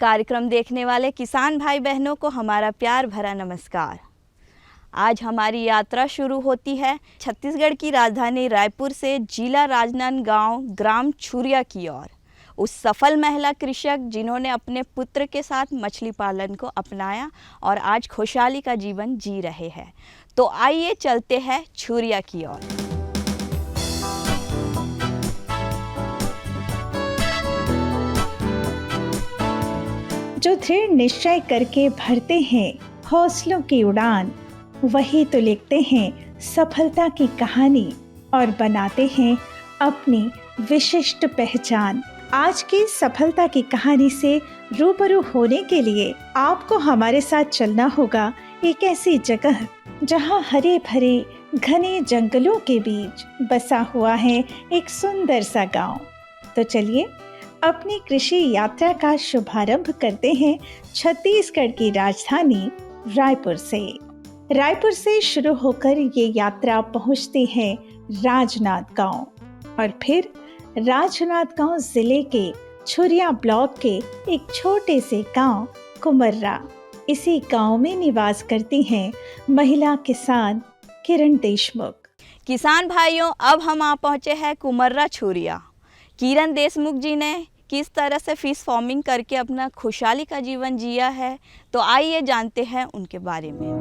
कार्यक्रम देखने वाले किसान भाई बहनों को हमारा प्यार भरा नमस्कार। आज हमारी यात्रा शुरू होती है छत्तीसगढ़ की राजधानी रायपुर से जिला राजनांदगांव ग्राम छुरिया की ओर। उस सफल महिला कृषक जिन्होंने अपने पुत्र के साथ मछली पालन को अपनाया और आज खुशहाली का जीवन जी रहे हैं। तो आइए चलते हैं छुरिया की ओर। जो दृढ़ निश्चय करके भरते हैं हौसलों की उड़ान, वही तो लिखते हैं सफलता की कहानी और बनाते हैं अपनी विशिष्ट पहचान। आज की सफलता की कहानी से रूबरू होने के लिए आपको हमारे साथ चलना होगा एक ऐसी जगह जहां हरे भरे घने जंगलों के बीच बसा हुआ है एक सुंदर सा गांव। तो चलिए अपनी कृषि यात्रा का शुभारंभ करते हैं छत्तीसगढ़ की राजधानी रायपुर से। रायपुर से शुरू होकर ये यात्रा पहुंचती है राजनांदगांव और फिर राजनांदगांव जिले के छुरिया ब्लॉक के एक छोटे से गांव कुमर्रा। इसी गांव में निवास करती हैं महिला किसान किरण देशमुख। किसान भाइयों, अब हम आ पहुँचे हैं कुमर्रा छुरिया। किरण देशमुख जी ने किस तरह से फिश फार्मिंग करके अपना खुशहाली का जीवन जिया है, तो आइए जानते हैं उनके बारे में।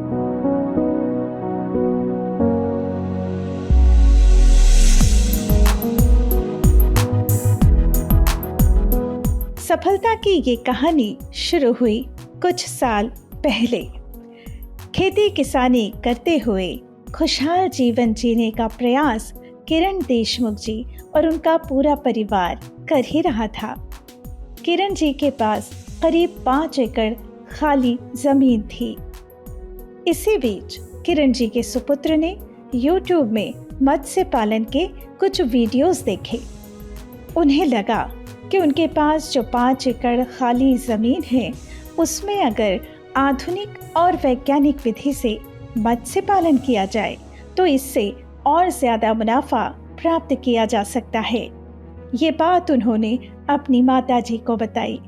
सफलता की ये कहानी शुरू हुई कुछ साल पहले। खेती किसानी करते हुए खुशहाल जीवन जीने का प्रयास किरण देशमुख जी और उनका पूरा परिवार कर ही रहा था। किरण जी के पास करीब 5 एकड़ खाली जमीन थी। इसी बीच किरण जी के सुपुत्र ने YouTube में मत्स्य पालन के कुछ वीडियोस देखे। उन्हें लगा कि उनके पास जो 5 एकड़ खाली जमीन है, उसमें अगर आधुनिक और वैज्ञानिक विधि से मत्स्य पालन किया जाए तो इससे और ज्यादा मुनाफा प्राप्त किया जा सकता है। ये बात उन्होंने अपनी माताजी को बताई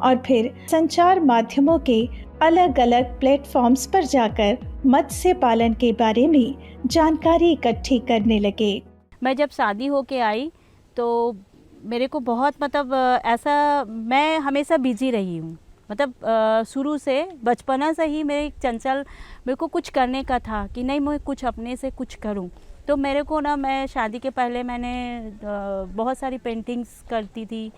और फिर संचार माध्यमों के अलग अलग प्लेटफॉर्म्स पर जाकर मत्स्य पालन के बारे में जानकारी इकट्ठी करने लगे। मैं जब शादी होके आई तो मेरे को बहुत ऐसा मैं हमेशा बिजी रही हूँ। शुरू से बचपना से ही मेरे को कुछ करने का था कि नहीं, मैं कुछ अपने से कुछ करूँ। तो मेरे को मैं शादी के पहले मैंने बहुत सारी पेंटिंग्स करती थी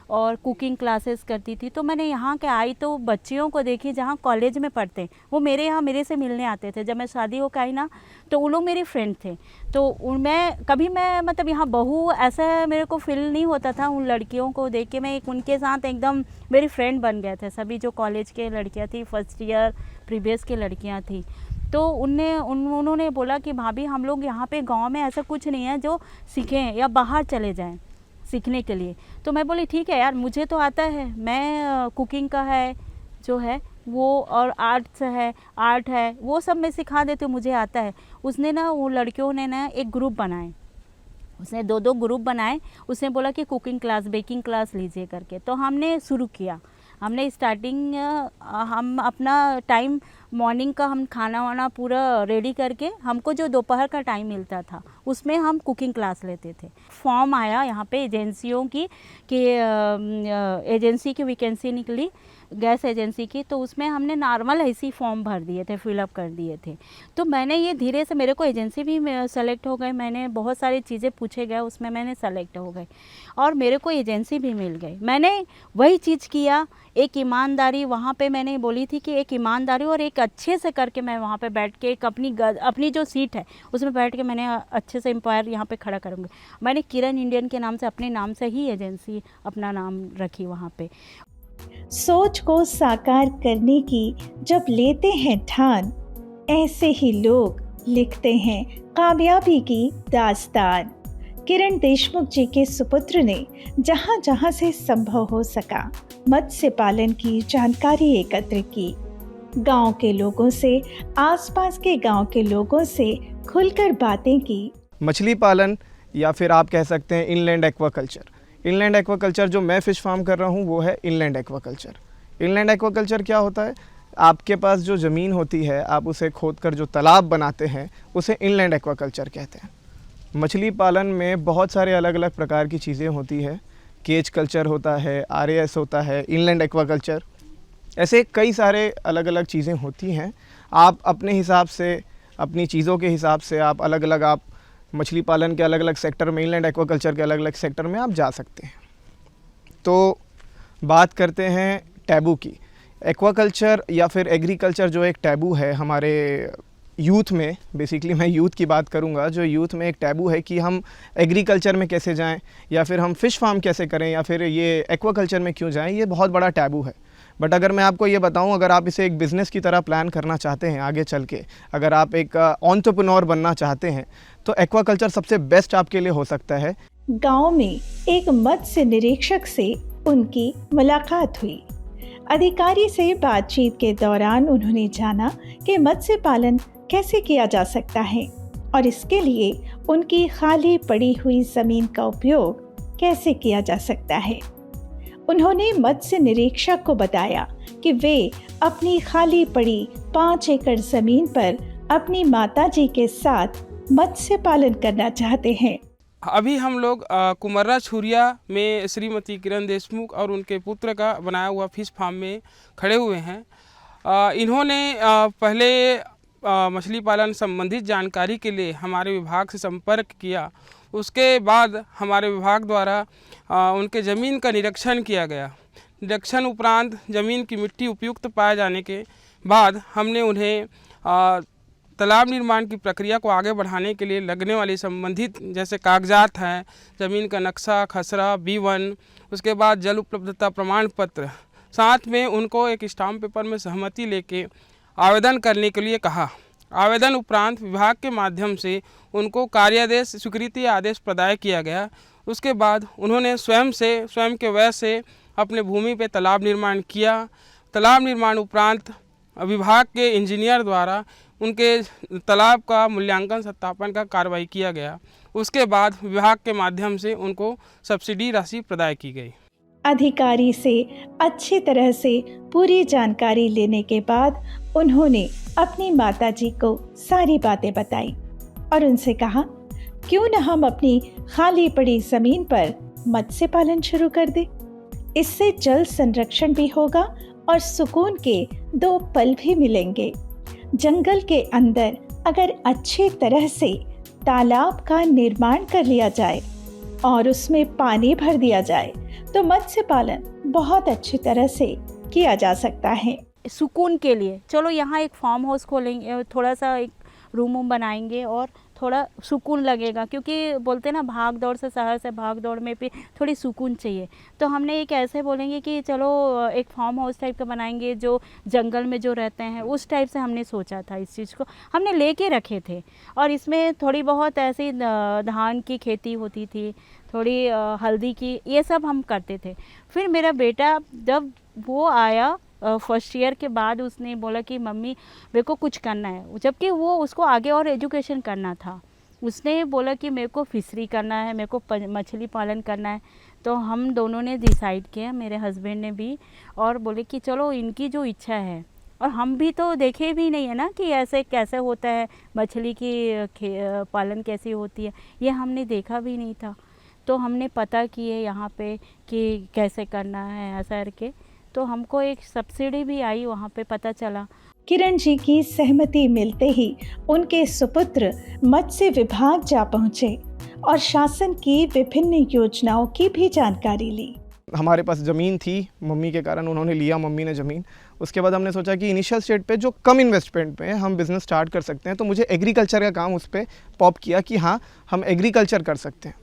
और कुकिंग क्लासेस करती थी। तो मैंने यहाँ के आई तो बच्चियों को देखी जहाँ कॉलेज में पढ़ते, वो मेरे से मिलने आते थे। जब मैं शादी होकर आई ना तो वो लोग मेरे फ्रेंड थे। तो मैं यहाँ बहू ऐसा मेरे को फील नहीं होता था। उन लड़कियों को देख के मैं उनके साथ एकदम मेरी फ्रेंड बन गए थे। सभी जो कॉलेज के लड़कियाँ थी, फर्स्ट ईयर प्रीवियस की लड़कियाँ थी। तो उन्होंने बोला कि भाभी, हम लोग यहाँ पे गांव में ऐसा कुछ नहीं है जो सीखें या बाहर चले जाएं सीखने के लिए। तो मैं बोली ठीक है यार, मुझे तो आता है। मैं कुकिंग का है जो है वो, और आर्ट है वो सब मैं सिखा देती हूँ, मुझे आता है। वो लड़कियों ने एक ग्रुप बनाए। उसने 2 ग्रुप बनाए। उसने बोला कि कुकिंग क्लास, बेकिंग क्लास लीजिए करके। तो हमने शुरू किया। हमने स्टार्टिंग हम अपना टाइम मॉर्निंग का हम खाना वाना पूरा रेडी करके, हमको जो दोपहर का टाइम मिलता था उसमें हम कुकिंग क्लास लेते थे। फॉर्म आया यहाँ पे एजेंसियों की कि एजेंसी की वैकेंसी निकली, गैस एजेंसी की। तो उसमें हमने नॉर्मल ऐसी फॉर्म भर दिए थे, फिलअप कर दिए थे। तो मैंने ये धीरे से, मेरे को एजेंसी भी सेलेक्ट हो गए। मैंने बहुत सारी चीज़ें पूछे गए, उसमें मैंने सेलेक्ट हो गए और मेरे को एजेंसी भी मिल गई। मैंने वही चीज़ किया, एक ईमानदारी वहाँ पे मैंने बोली थी कि एक ईमानदारी और एक अच्छे से करके मैं वहाँ पे बैठ के एक अपनी जो सीट है उसमें बैठ के मैंने अच्छे से एम्पायर यहाँ पे खड़ा करूँगी। मैंने किरण इंडियन के नाम से, अपने नाम से ही एजेंसी अपना नाम रखी वहाँ पे। सोच को साकार करने की जब लेते हैं ठान, ऐसे ही लोग लिखते हैं कामयाबी की दास्तान। किरण देशमुख जी के सुपुत्र ने जहाँ जहाँ से संभव हो सका मत्स्य पालन की जानकारी एकत्र की। गांव के लोगों से, आसपास के गांव के लोगों से खुलकर बातें की। मछली पालन या फिर आप कह सकते हैं इनलैंड एक्वाकल्चर। इनलैंड एक्वाकल्चर जो मैं फ़िश फार्म कर रहा हूँ वो है इनलैंड एक्वाकल्चर। इनलैंड एक्वाकल्चर क्या होता है? आपके पास जो ज़मीन होती है, आप उसे खोद कर जो तालाब बनाते हैं, उसे इनलैंड एक्वाकल्चर कहते हैं। मछली पालन में बहुत सारे अलग अलग प्रकार की चीज़ें होती है। केज कल्चर होता है, RAS होता है, इनलैंड एक्वाकल्चर, ऐसे कई सारे अलग अलग चीज़ें होती हैं। आप अपने हिसाब से, अपनी चीज़ों के हिसाब से आप अलग अलग, आप मछली पालन के अलग अलग सेक्टर में, इनलैंड एक्वाकल्चर के अलग अलग सेक्टर में आप जा सकते हैं। तो बात करते हैं टैबू की। एक्वाकल्चर या फिर एग्रीकल्चर जो एक टैबू है हमारे यूथ में, बेसिकली मैं यूथ की बात करूंगा, जो यूथ में एक टैबू है कि हम एग्रीकल्चर में कैसे जाएं, या फिर हम फ़िश फार्म कैसे करें, या फिर ये एक्वाकल्चर में क्यों जाएं, ये बहुत बड़ा टैबू है। बट अगर मैं आपको ये बताऊं, अगर आप इसे एक बिज़नेस की तरह प्लान करना चाहते हैं आगे चल के, अगर आप एक एंटरप्रेन्योर बनना चाहते हैं, तो एक्वाकल्चर सबसे बेस्ट आपके लिए हो सकता है। गांव में एक मत्स्य निरीक्षक से उनकी मुलाकात हुई। अधिकारी से बातचीत के दौरान उन्होंने जाना कि मत्स्य पालन कैसे किया जा सकता है और इसके लिए उनकी खाली पड़ी हुई ज़मीन का उपयोग कैसे किया जा सकता है। उन्होंने मत्स्य निरीक्षक को बताया कि वे अपनी खाली पड़ी 5 एकड़ ज़मीन पर अपनी माताजी के साथ मत्स्य पालन करना चाहते हैं। अभी हम लोग कुमर्रा छुरिया में श्रीमती किरण देशमुख और उनके पुत्र का बनाया हुआ फिश फार्म में खड़े हुए हैं। इन्होंने पहले मछली पालन संबंधित जानकारी के लिए हमारे विभाग से संपर्क किया। उसके बाद हमारे विभाग द्वारा उनके ज़मीन का निरीक्षण किया गया। निरीक्षण उपरांत ज़मीन की मिट्टी उपयुक्त पाए जाने के बाद हमने उन्हें तालाब निर्माण की प्रक्रिया को आगे बढ़ाने के लिए लगने वाली संबंधित जैसे कागजात हैं, ज़मीन का नक्शा, खसरा, B1, उसके बाद जल उपलब्धता प्रमाण पत्र, साथ में उनको एक स्टाम्प पेपर में सहमति लेके आवेदन करने के लिए कहा। आवेदन उपरांत विभाग के माध्यम से उनको कार्यादेश स्वीकृति आदेश प्रदान किया गया। उसके बाद उन्होंने स्वयं के व्यय से अपने भूमि पे तालाब निर्माण किया। तालाब निर्माण उपरांत विभाग के इंजीनियर द्वारा उनके तालाब का मूल्यांकन सत्यापन का कार्रवाई किया गया। उसके बाद विभाग के माध्यम से उनको सब्सिडी राशि प्रदान की गई। अधिकारी से अच्छी तरह से पूरी जानकारी लेने के बाद उन्होंने अपनी माताजी को सारी बातें बताई और उनसे कहा, क्यों न हम अपनी खाली पड़ी जमीन पर मत्स्य पालन शुरू कर दें। इससे जल संरक्षण भी होगा और सुकून के 2 पल भी मिलेंगे। जंगल के अंदर अगर अच्छी तरह से तालाब का निर्माण कर लिया जाए और उसमें पानी भर दिया जाए तो मत्स्य पालन बहुत अच्छी तरह से किया जा सकता है। सुकून के लिए चलो यहाँ एक फार्म हाउस खोलेंगे, थोड़ा सा एक रूम बनाएंगे और थोड़ा सुकून लगेगा, क्योंकि बोलते ना भाग दौड़ से, शहर से भाग दौड़ में भी थोड़ी सुकून चाहिए। तो हमने एक ऐसे बोलेंगे कि चलो एक फार्म हाउस टाइप का बनाएंगे जो जंगल में जो रहते हैं उस टाइप से हमने सोचा था। इस चीज़ को हमने लेके रखे थे और इसमें थोड़ी बहुत ऐसी धान की खेती होती थी, थोड़ी हल्दी की, ये सब हम करते थे। फिर मेरा बेटा जब वो आया फर्स्ट ईयर के बाद, उसने बोला कि मम्मी मेरे को कुछ करना है, जबकि वो उसको आगे और एजुकेशन करना था। उसने बोला कि मेरे को फिशरी करना है, मेरे को मछली पालन करना है। तो हम दोनों ने डिसाइड किया, मेरे हस्बैंड ने भी, और बोले कि चलो इनकी जो इच्छा है, और हम भी तो देखे भी नहीं है ना कि ऐसे कैसे होता है, मछली की पालन कैसी होती है, ये हमने देखा भी नहीं था। तो हमने पता किए यहाँ पे कि कैसे करना है ऐसा करके, तो हमको एक सब्सिडी भी आई, वहाँ पे पता चला। किरण जी की सहमति मिलते ही उनके सुपुत्र मत्स्य विभाग जा पहुँचे और शासन की विभिन्न योजनाओं की भी जानकारी ली। हमारे पास ज़मीन थी, मम्मी के कारण उन्होंने लिया, मम्मी ने ज़मीन। उसके बाद हमने सोचा कि इनिशियल स्टेज पे जो कम इन्वेस्टमेंट पे हम बिज़नेस स्टार्ट कर सकते हैं, तो मुझे एग्रीकल्चर का काम उस पर पॉप किया कि हाँ हम एग्रीकल्चर कर सकते हैं।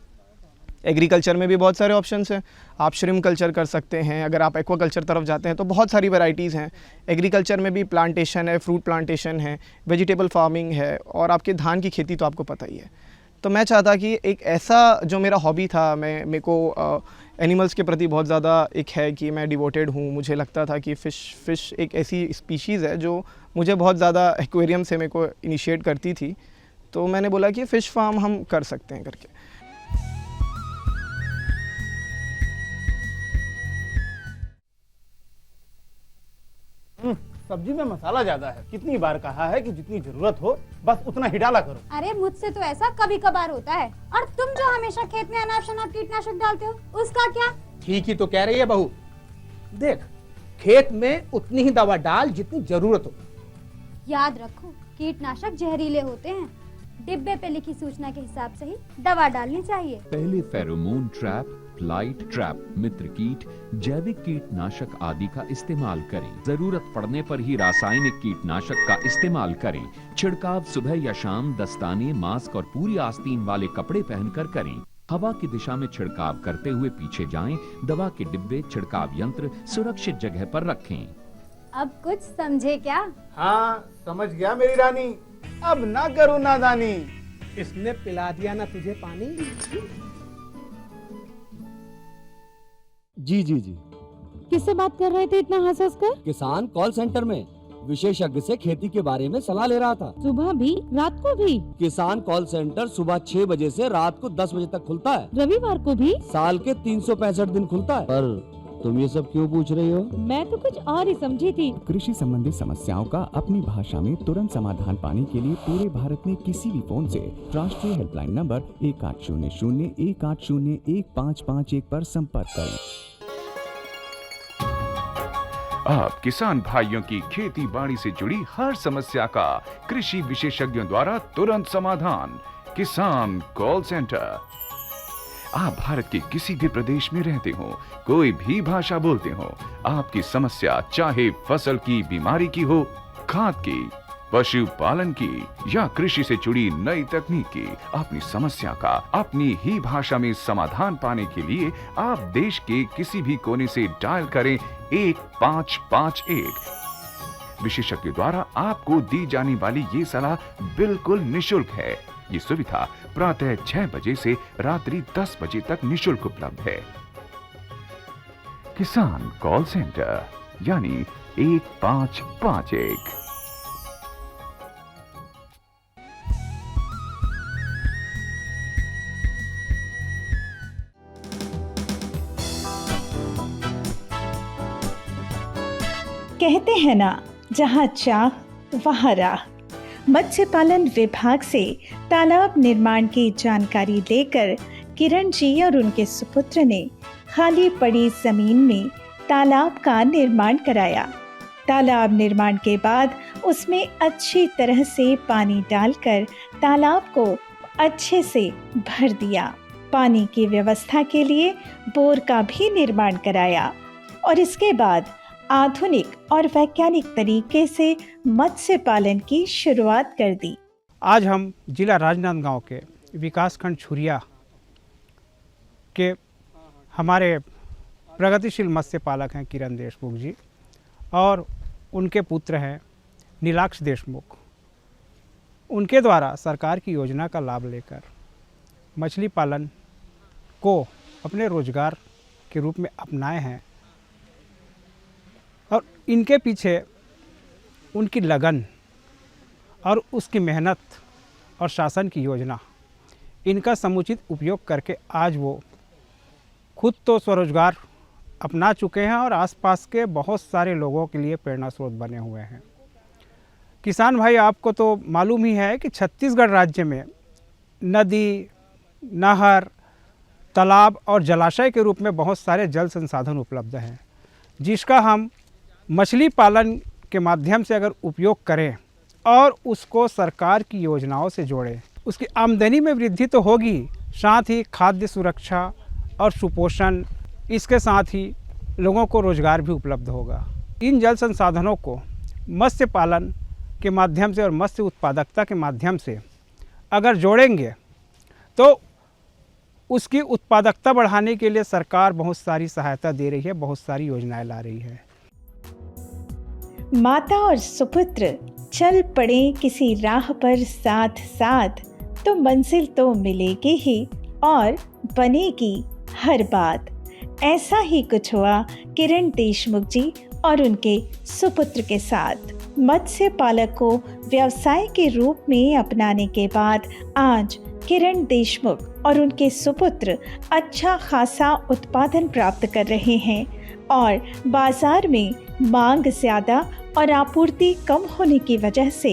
एग्रीकल्चर में भी बहुत सारे ऑप्शंस हैं। आप श्रिम्प कल्चर कर सकते हैं, अगर आप एक्वाकल्चर तरफ जाते हैं तो बहुत सारी वैरायटीज़ हैं। एग्रीकल्चर में भी प्लांटेशन है, फ्रूट प्लांटेशन है, वेजिटेबल फार्मिंग है, और आपके धान की खेती तो आपको पता ही है। तो मैं चाहता कि एक ऐसा जो मेरा हॉबी था, मेरे को एनिमल्स के प्रति बहुत ज़्यादा एक है कि मैं डिवोटेड हूँ। मुझे लगता था कि फ़िश एक ऐसी स्पीशीज़ है जो मुझे बहुत ज़्यादा एक्वेरियम से मेरे को इनिशिएट करती थी। तो मैंने बोला कि फ़िश फार्म हम कर सकते हैं करके। सब्जी में मसाला ज्यादा है। कितनी बार कहा है कि जितनी जरूरत हो बस उतना ही डाला करो। अरे मुझसे तो ऐसा कभी कभार होता है। और तुम जो हमेशा खेत में अनाप शनाप कीटनाशक डालते हो उसका क्या? ठीक ही तो कह रही है बहू। देख, खेत में उतनी ही दवा डाल जितनी जरूरत हो। याद रखो, कीटनाशक जहरीले होते हैं। डिब्बे पे लिखी सूचना के हिसाब से ही दवा डालनी चाहिए। पहले फेरोमोन ट्रैप, फ्लाइट ट्रैप, मित्र कीट, जैविक कीटनाशक आदि का इस्तेमाल करें। जरूरत पड़ने पर ही रासायनिक कीटनाशक का इस्तेमाल करें। छिड़काव सुबह या शाम दस्ताने, मास्क और पूरी आस्तीन वाले कपड़े पहनकर करें। हवा की दिशा में छिड़काव करते हुए पीछे जाएं। दवा के डिब्बे, छिड़काव यंत्र सुरक्षित जगह पर रखें। अब कुछ समझे क्या? हाँ समझ गया मेरी रानी, अब ना करो नादानी। इसने पिला दिया ना तुझे पानी। जी जी जी। किससे बात कर रहे थे इतना हंस हंस कर? किसान कॉल सेंटर में विशेषज्ञ से खेती के बारे में सलाह ले रहा था। सुबह भी रात को भी? किसान कॉल सेंटर सुबह 6 बजे से रात को 10 बजे तक खुलता है। रविवार को भी? साल के 365 दिन खुलता है। पर तुम ये सब क्यों पूछ रही हो? मैं तो कुछ और ही समझी थी। कृषि संबंधी समस्याओं का अपनी भाषा में तुरंत समाधान पाने के लिए पूरे भारत में किसी भी फोन से राष्ट्रीय हेल्पलाइन नंबर 1800-180-1551 पर संपर्क करें। आप किसान भाइयों की खेती बाड़ी से जुड़ी हर समस्या का कृषि विशेषज्ञों द्वारा तुरंत समाधान। किसान कॉल सेंटर। आप भारत के किसी भी प्रदेश में रहते हो, कोई भी भाषा बोलते हो, आपकी समस्या चाहे फसल की बीमारी की हो, खाद की, पशुपालन की या कृषि से जुड़ी नई तकनीक की, अपनी समस्या का अपनी ही भाषा में समाधान पाने के लिए आप देश के किसी भी कोने से डायल करें 1551। विशेषज्ञ द्वारा आपको दी जाने वाली ये सलाह बिल्कुल निशुल्क है। ये सुविधा प्रातः 6 बजे से रात्रि 10 बजे तक निशुल्क उपलब्ध है। किसान कॉल सेंटर यानी 1551। कहते हैं ना, जहाँ चाह वहाँ राह। मत्स्य पालन विभाग से तालाब निर्माण की जानकारी लेकर किरण जी और उनके सुपुत्र ने खाली पड़ी जमीन में तालाब का निर्माण कराया। तालाब निर्माण के बाद उसमें अच्छी तरह से पानी डालकर तालाब को अच्छे से भर दिया। पानी की व्यवस्था के लिए बोर का भी निर्माण कराया और इसके बाद आधुनिक और वैज्ञानिक तरीके से मत्स्य पालन की शुरुआत कर दी। आज हम जिला राजनांदगांव के विकासखंड छुरिया के हमारे प्रगतिशील मत्स्य पालक हैं किरण देशमुख जी और उनके पुत्र हैं नीलाक्ष देशमुख। उनके द्वारा सरकार की योजना का लाभ लेकर मछली पालन को अपने रोजगार के रूप में अपनाए हैं और इनके पीछे उनकी लगन और उसकी मेहनत और शासन की योजना, इनका समुचित उपयोग करके आज वो खुद तो स्वरोजगार अपना चुके हैं और आसपास के बहुत सारे लोगों के लिए प्रेरणा स्रोत बने हुए हैं। किसान भाई, आपको तो मालूम ही है कि छत्तीसगढ़ राज्य में नदी, नहर, तालाब और जलाशय के रूप में बहुत सारे जल संसाधन उपलब्ध हैं, जिसका हम मछली पालन के माध्यम से अगर उपयोग करें और उसको सरकार की योजनाओं से जोड़ें, उसकी आमदनी में वृद्धि तो होगी, साथ ही खाद्य सुरक्षा और सुपोषण, इसके साथ ही लोगों को रोजगार भी उपलब्ध होगा। इन जल संसाधनों को मत्स्य पालन के माध्यम से और मत्स्य उत्पादकता के माध्यम से अगर जोड़ेंगे तो उसकी उत्पादकता बढ़ाने के लिए सरकार बहुत सारी सहायता दे रही है, बहुत सारी योजनाएं ला रही है। माता और सुपुत्र चल पड़े किसी राह पर साथ साथ, तो मंजिल तो मिलेगी ही और बनेगी हर बात। ऐसा ही कुछ हुआ किरण देशमुख जी और उनके सुपुत्र के साथ। मत्स्य पालक को व्यवसाय के रूप में अपनाने के बाद आज किरण देशमुख और उनके सुपुत्र अच्छा खासा उत्पादन प्राप्त कर रहे हैं और बाजार में मांग ज़्यादा और आपूर्ति कम होने की वजह से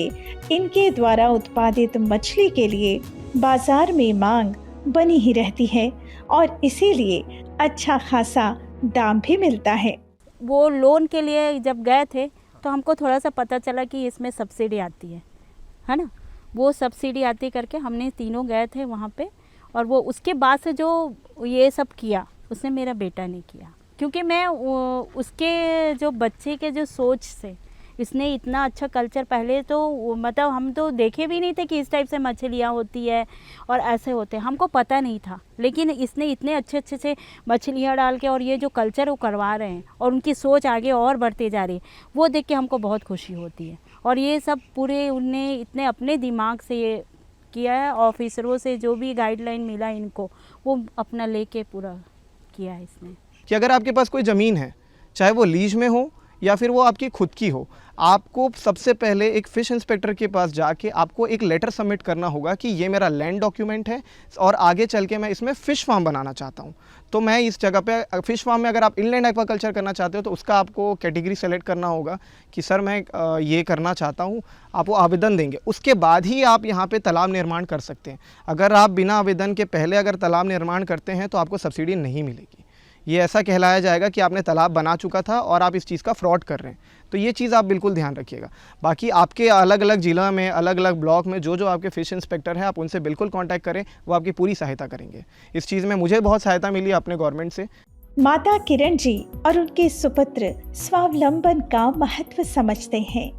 इनके द्वारा उत्पादित मछली के लिए बाजार में मांग बनी ही रहती है और इसीलिए अच्छा खासा दाम भी मिलता है। वो लोन के लिए जब गए थे तो हमको थोड़ा सा पता चला कि इसमें सब्सिडी आती है ना। वो सब्सिडी आती करके हमने तीनों गए थे वहाँ पे, और वो उसके बाद से जो ये सब किया उसने मेरा बेटा ने किया, क्योंकि मैं उसके जो बच्चे के जो सोच से इसने इतना अच्छा कल्चर, पहले तो मतलब हम तो देखे भी नहीं थे कि इस टाइप से मछलियाँ होती है और ऐसे होते हैं, हमको पता नहीं था। लेकिन इसने इतने अच्छे अच्छे से मछलियाँ डाल के और ये जो कल्चर वो करवा रहे हैं और उनकी सोच आगे और बढ़ते जा रही है, वो देख के हमको बहुत खुशी होती है। और ये सब पूरे उनने इतने अपने दिमाग से ये किया है, ऑफिसरों से जो भी गाइडलाइन मिला इनको वो अपना लेके पूरा किया है इसने। कि अगर आपके पास कोई ज़मीन है, चाहे वो लीज में हो या फिर वो आपकी खुद की हो, आपको सबसे पहले एक फ़िश इंस्पेक्टर के पास जाके आपको एक लेटर सबमिट करना होगा कि ये मेरा लैंड डॉक्यूमेंट है और आगे चल के मैं इसमें फ़िश फार्म बनाना चाहता हूँ। तो मैं इस जगह पे फ़िश फार्म में, अगर आप इनलैंड एक्वाकल्चर करना चाहते हो तो उसका आपको कैटेगरी सेलेक्ट करना होगा कि सर मैं ये करना चाहता हूँ, आप वो आवेदन देंगे। उसके बाद ही आप यहाँ पे तालाब निर्माण कर सकते हैं। अगर आप बिना आवेदन के पहले अगर तालाब निर्माण करते हैं तो आपको सब्सिडी नहीं मिलेगी। ये ऐसा कहलाया जाएगा कि आपने तालाब बना चुका था और आप इस चीज़ का फ्रॉड कर रहे हैं। तो ये चीज़ आप बिल्कुल ध्यान रखिएगा। बाकी आपके अलग अलग ज़िला में, अलग अलग ब्लॉक में जो आपके फ़िश इंस्पेक्टर हैं, आप उनसे बिल्कुल कांटेक्ट करें, वो आपकी पूरी सहायता करेंगे। इस चीज़ में मुझे बहुत सहायता मिली अपने गवर्नमेंट से। माता किरण जी और उनके सुपुत्र स्वावलंबन का महत्व समझते हैं।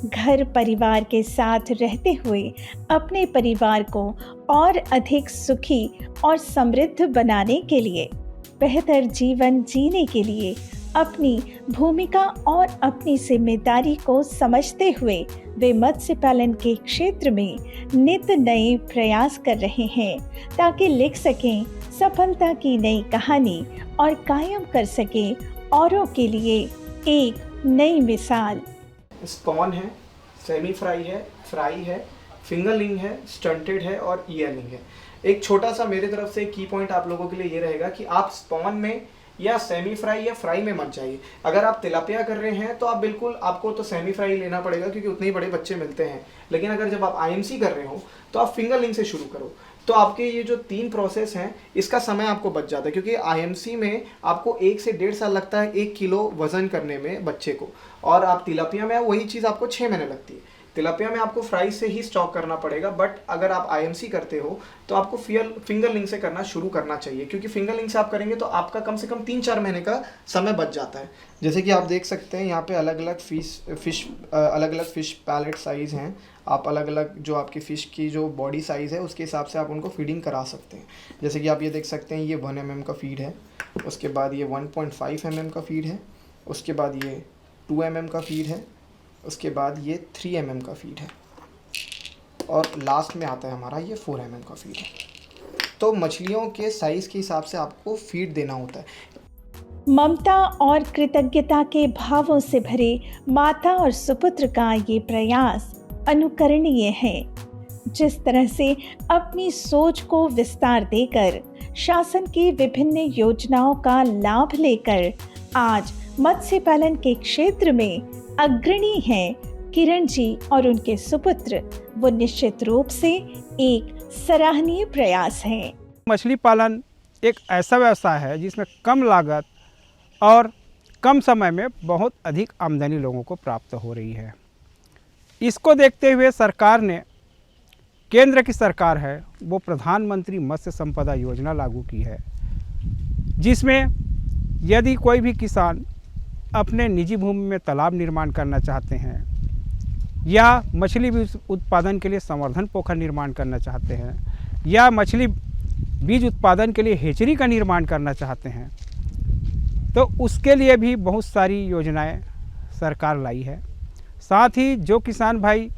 घर परिवार के साथ रहते हुए अपने परिवार को और अधिक सुखी और समृद्ध बनाने के लिए, बेहतर जीवन जीने के लिए अपनी भूमिका और अपनी जिम्मेदारी को समझते हुए वे मत्स्य पालन के क्षेत्र में नित नए प्रयास कर रहे हैं ताकि लिख सकें सफलता की नई कहानी और कायम कर सकें औरों के लिए एक नई मिसाल। स्पॉन है, सेमी फ्राई है, फिंगरलिंग है, स्टंटेड है और ईयरलिंग है। एक छोटा सा मेरे तरफ से की पॉइंट आप लोगों के लिए ये रहेगा कि आप स्पॉन में या सेमी फ्राई या फ्राई में मत जाइए। अगर आप तिलापिया कर रहे हैं तो आप बिल्कुल, आपको तो सेमी फ्राई लेना पड़ेगा क्योंकि उतने ही बड़े बच्चे मिलते हैं। लेकिन अगर जब आप आईएमसी कर रहे हो तो आप फिंगरलिंग से शुरू करो। तो आपके ये जो 3 प्रोसेस हैं इसका समय आपको बच जाता है, क्योंकि आईएमसी में आपको 1 से 1.5 साल लगता है 1 किलो वजन करने में बच्चे को, और आप तिलापिया में वही चीज़ आपको 6 महीने लगती है। तिलापिया में आपको फ्राई से ही स्टॉक करना पड़ेगा, बट अगर आप आईएमसी करते हो तो आपको फिंगरलिंग से करना शुरू करना चाहिए, क्योंकि फिंगरलिंग से आप करेंगे तो आपका कम से कम 3-4 महीने का समय बच जाता है। जैसे कि आप देख सकते हैं यहाँ पे अलग अलग फ़िश पैलेट साइज़ हैं। आप अलग अलग जो आपकी फ़िश की जो बॉडी साइज़ है उसके हिसाब से आप उनको फीडिंग करा सकते हैं। जैसे कि आप ये देख सकते हैं, ये 1 mm का फीड है, उसके बाद ये 1.5 mm का फीड है, उसके बाद ये 2 mm का फीड है, उसके बाद ये 3 mm का फीड है, और लास्ट में आता है हमारा ये 4 mm का फीड है। तो मछलियों के साइज़ के हिसाब से आपको फीड देना होता है। ममता और कृतज्ञता के भावों से भरे माता और सुपुत्र का ये प्रयास अनुकरणीय है। जिस तरह से अपनी सोच को विस्तार देकर शासन की विभिन्न योजनाओं का लाभ लेकर आज मत्स्य पालन के क्षेत्र में अग्रणी हैं किरण जी और उनके सुपुत्र, वो निश्चित रूप से एक सराहनीय प्रयास है। मछली पालन एक ऐसा व्यवसाय है जिसमें कम लागत और कम समय में बहुत अधिक आमदनी लोगों को प्राप्त हो रही है। इसको देखते हुए सरकार ने, केंद्र की सरकार है वो प्रधानमंत्री मत्स्य संपदा योजना लागू की है, जिसमें यदि कोई भी किसान अपने निजी भूमि में तालाब निर्माण करना चाहते हैं या मछली बीज उत्पादन के लिए संवर्धन पोखर निर्माण करना चाहते हैं या मछली बीज उत्पादन के लिए हेचरी का निर्माण करना चाहते हैं, तो उसके लिए भी बहुत सारी योजनाएं सरकार लाई है। साथ ही जो किसान भाई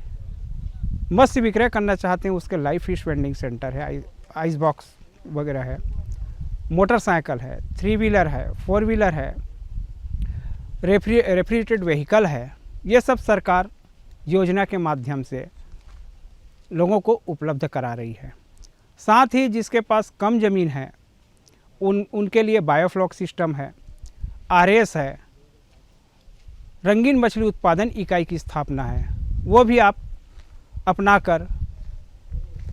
मत्स्य विक्रय करना चाहते हैं उसके लाइव फिश वेंडिंग सेंटर है, आइस बॉक्स वगैरह है, मोटरसाइकिल है, 3 व्हीलर है, 4 व्हीलर है, रेफ्रिजरेटेड व्हीकल है। ये सब सरकार योजना के माध्यम से लोगों को उपलब्ध करा रही है। साथ ही जिसके पास कम ज़मीन है उनके लिए बायोफ्लॉक सिस्टम है, आरएस है, रंगीन मछली उत्पादन इकाई की स्थापना है, वो भी आप अपनाकर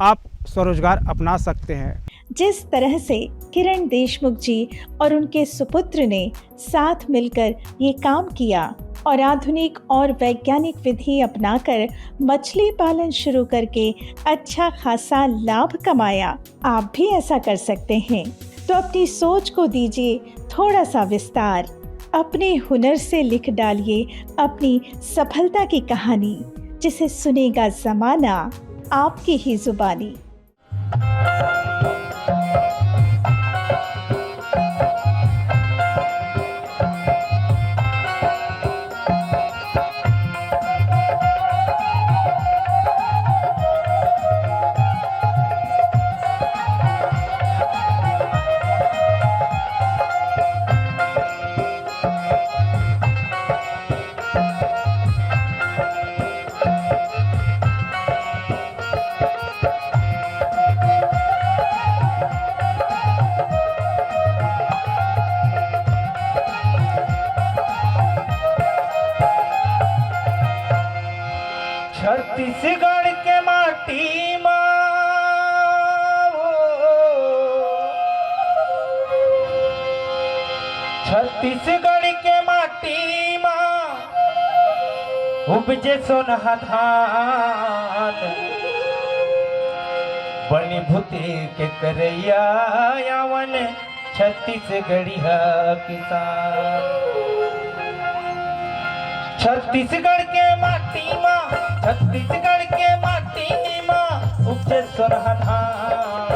आप स्वरोजगार अपना सकते हैं। जिस तरह से किरण देशमुख जी और उनके सुपुत्र ने साथ मिलकर ये काम किया और आधुनिक और वैज्ञानिक विधि अपनाकर मछली पालन शुरू करके अच्छा खासा लाभ कमाया, आप भी ऐसा कर सकते हैं। तो अपनी सोच को दीजिए थोड़ा सा विस्तार, अपने हुनर से लिख डालिए अपनी सफलता की कहानी, जिसे सुनेगा ज़माना आपकी ही जुबानी। छत्तीसगढ़ के माटी माँ छत्तीसगढ़ के माटी माँ उपजे सोनहा धान, बनी भूति के करैया यावन छत्तीसगढ़िया किसान। छत्तीसगढ़ के माटी माँ, छत्तीसगढ़ के माटी माँ उपजे सोनहा धान,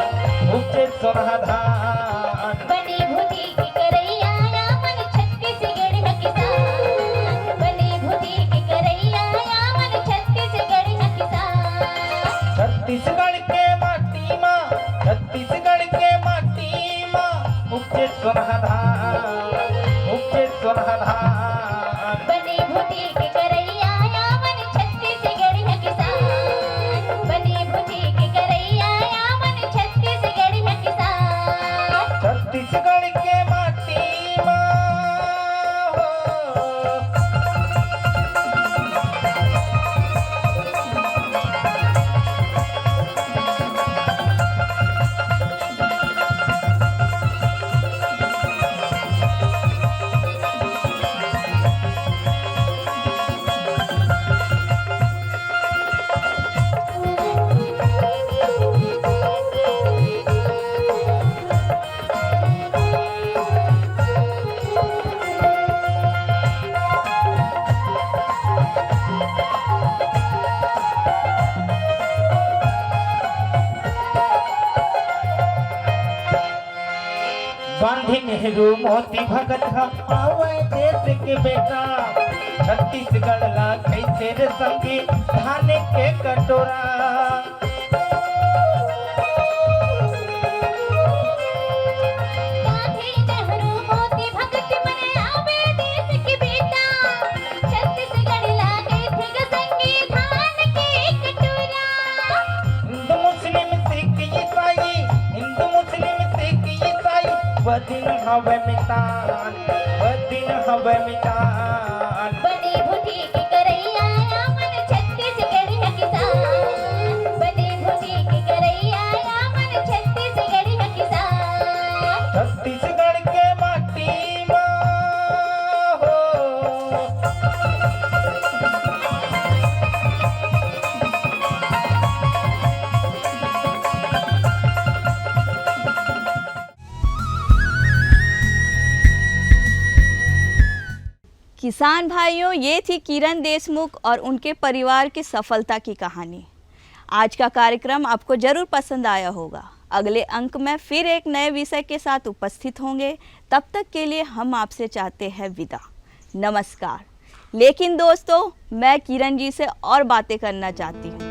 उपजे सोनहा धान। बनी भूति की करैया यावन छत्तीसगढ़िया किसान, बनी भूति की करैया यावन छत्तीसगढ़िया किसान। छत्तीसगढ़ के माटी माँ, छत्तीसगढ़ के माटी माँ उपजे सोनहा धान, उपजे सोनहा धान। बनी भूति की करैया यावन छत्तीसगढ़िया किसान, बनी भूति की करैया यावन छत्तीसगढ़िया किसान। छत्तीसगढ़ के माटी माँ हो। गांधी नेहरू मोती भगत आवे देश के बेटा, छत्तीसगढ़ ला कैसे रे संगी धान के कटोरा। गांधी नेहरू मोती भगत मने आवे देश के बेटा, छत्तीसगढ़ ला कैसे संगी धान के कटोरा। हिंदू मुस्लिम सिख ईसाई, हिंदू मुस्लिम सिख ईसाई बदिन हवे मितान, बदिन हवे मितान। बनी भूति की करैया यावन छत्तीसगढ़िया किसान, बनी भूति की करैया यावन छत्तीसगढ़िया किसान। छत्तीसगढ़ के माटी माँ हो। किसान भाइयों, ये थी किरण देशमुख और उनके परिवार की सफलता की कहानी। आज का कार्यक्रम आपको जरूर पसंद आया होगा। अगले अंक में फिर एक नए विषय के साथ उपस्थित होंगे। तब तक के लिए हम आपसे चाहते हैं विदा। नमस्कार। लेकिन दोस्तों, मैं किरण जी से और बातें करना चाहती हूँ।